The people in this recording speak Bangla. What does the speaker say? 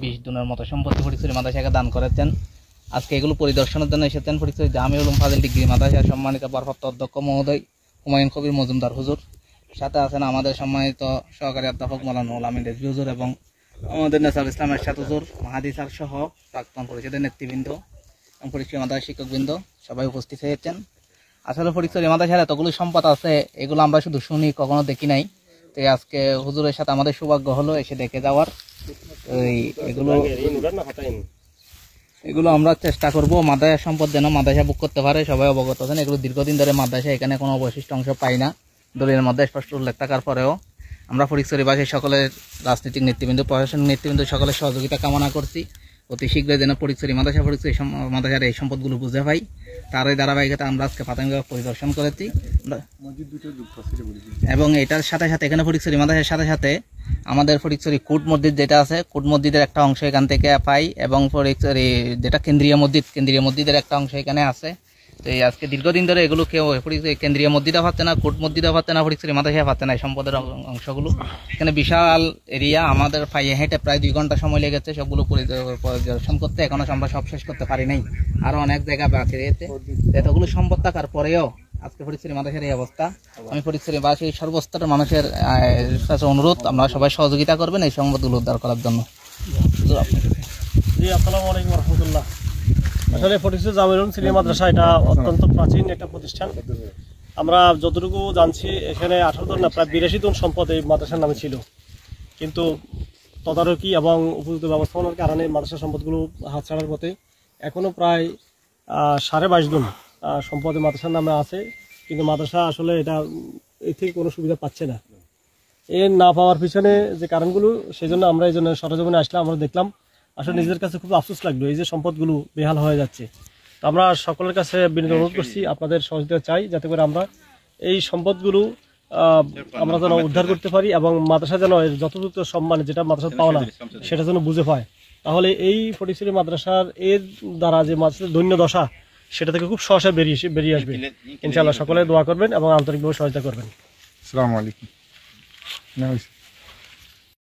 20 জনের মতো সম্পত্তি ফটিকছড়ি মাদ্রাসাকে দান করেছেন। আজকে এগুলো পরিদর্শনের জন্য এসেছেন ফটিকছড়ি জামিউল উলুম ফাজিল ডিগ্রি মাদ্রাসার সম্মানিত ভারপ্রাপ্ত অধ্যক্ষ মহোদয় হুমায়ুন কবির মজুমদার হুজুর, সাথে আছেন আমাদের সম্মানিত সহকারী অধ্যাপক মাওলানা আমিন রেজভী হুজুর এবং আমাদের নেসারুল ইসলাম এরশাদ হুজুর, মাহাদি স্যার সহ প্রাক্তন পরিষদের নেতৃবৃন্দ এবং ফটিকছড়ি মাদ্রাসার শিক্ষকবৃন্দ সবাই উপস্থিত হয়েছেন। আসলে ফটিকছড়ি মাদ্রাসার এতগুলো সম্পদ আছে, এগুলো আমরা শুধু শুনি, কখনো দেখি নাই। তো আজকে হুজুরের সাথে আমাদের সৌভাগ্য হলো এসে দেখে যাওয়ার। এগুলো আমরা চেষ্টা করব মাদ্রাসার সম্পদ যেন মাদ্রাসা বুক করতে পারে। সবাই অবগত আছেন এগুলো দীর্ঘদিন ধরে মাদ্রাসা এখানে কোনো অবশিষ্ট অংশ পাই না, দলিলের মধ্যে স্পষ্ট উল্লেখ থাকার পরেও আমরা ফটিকছড়িবাসীর সকলের রাজনৈতিক নেতৃবৃন্দ, প্রশাসনিক নেতৃবৃন্দ সকলের সহযোগিতা কামনা করছি। অতি শীঘ্রই যেন ফটিকছড়ি মাদ্রাসার এই সম্পদগুলো বুঝে পাই, তারই ধারাবাহিকতা আমরা আজকে প্রাথমিকভাবে পরিদর্শন করেছি। এবং এটার সাথে সাথে এখানে ফটিকছড়ি মাদ্রাসার সাথে সাথে আমাদের ফটিকছড়ি কোট মসজিদ যেটা আছে, কোট মসজিদের একটা অংশ এখান থেকে পাই এবং ফটিকছড়ি যেটা কেন্দ্রীয় মসজিদের একটা অংশ এখানে আছে। তো এই আজকে দীর্ঘদিন ধরে এগুলো কেউ কেন্দ্রীয় মসজিদে পাচ্ছে না, কোট মসজিদে পাচ্ছে না, ফটিকছড়ি মাদ্রাসায় পাচ্ছে না এই সম্পদের অংশগুলো। এখানে বিশাল এরিয়া, আমাদের পাইয়ে হেঁটে প্রায় 2 ঘন্টা সময় লেগেছে সবগুলো পরিদর্শন করতে। এখনো আমরা সব শেষ করতে পারি নাই, আরো অনেক জায়গা বাকি রয়েছে। এতগুলো সম্পদ থাকার পরেও আজকে ফটিকছড়ি মাদ্রাসার এই অবস্থা। আমি ফটিকছড়িবাসী সর্বস্তরের মানুষের কাছে অনুরোধ, আপনারা সবাই সহযোগিতা করবেন এই সম্পদগুলো উদ্ধার করার জন্য। জি, আসসালামু আলাইকুম রাহমাতুল্লাহ। আসলে ফটিকছড়ি জামিউল উলুম সিনিয়র মাদ্রাসা এটা অত্যন্ত প্রাচীন একটা প্রতিষ্ঠান। আমরা যতটুকু জানছি এখানে 18 জন না প্রায় 82 জন সম্পদ এই মাদ্রাসার নামে ছিল, কিন্তু তদারকি এবং উপযুক্ত ব্যবস্থাপনার কারণে মাদ্রাসার সম্পদগুলো হাতছাড়ার পথে। এখনও প্রায় 22.5 জন সম্পদ মাদ্রাসার নামে আছে, কিন্তু মাদ্রাসা আসলে এটা এর থেকে কোনো সুবিধা পাচ্ছে না। এর না পাওয়ার পিছনে যে কারণগুলো, সেই জন্য আমরা এই জন্য সরজমিনে আসলাম। আমরা দেখলাম আসলে নিজেদের কাছে খুব আফসোস লাগলো এই যে সম্পদগুলো বেহাল হয়ে যাচ্ছে। তো আমরা সকলের কাছে বিনীত অনুরোধ করছি, আপনাদের সহযোগিতা চাই যাতে করে আমরা এই সম্পদগুলো আমরা যেন উদ্ধার করতে পারি এবং মাদ্রাসা যেন যথাযথ সম্মান যেটা মাদ্রাসা পাওয়া না সেটা যেন বুঝে পায়। তাহলে এই ফটিকছড়ি মাদ্রাসার এর দ্বারা যে মাদ্রাসার দৈন্য দশা সেটা থেকে খুব সহসা বেরিয়ে আসবে ইনশাআল্লাহ। সকলে দোয়া করবেন এবং আন্তরিকভাবে সহায়তা করবেন। আসসালামু আলাইকুম।